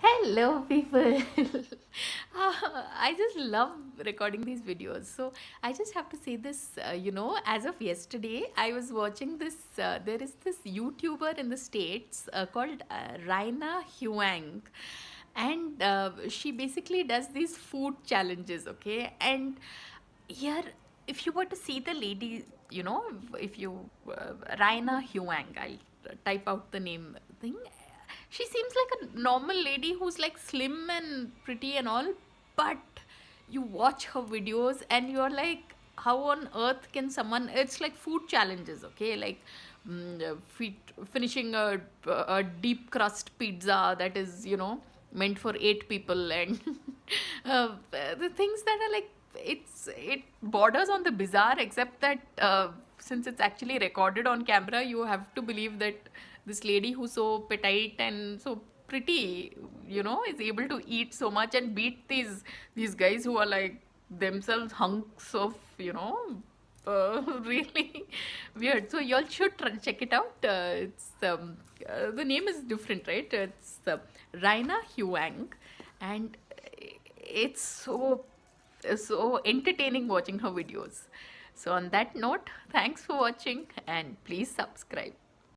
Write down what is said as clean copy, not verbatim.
Hello, people. I just love recording these videos. So I just have to say this, as of yesterday, I was watching this. There is this YouTuber in the States called Raina Huang. And she basically does these food challenges, okay? And here, if you were to see the lady, if you, Raina Huang, I'll type out the name thing. She seems like a normal lady who's like slim and pretty and all, but you watch her videos and you're like, how on earth can someone? It's like food challenges, okay? Like finishing a deep crust pizza that is, meant for 8 people, and the things that are like, it borders on the bizarre, except that since it's actually recorded on camera, you have to believe that this lady who's so petite and so pretty, is able to eat so much and beat these guys who are like themselves hunks of, really weird. So y'all should check it out. It's The name is different, right? It's Raina Huang, and it's so entertaining watching her videos. So on that note, thanks for watching and please subscribe.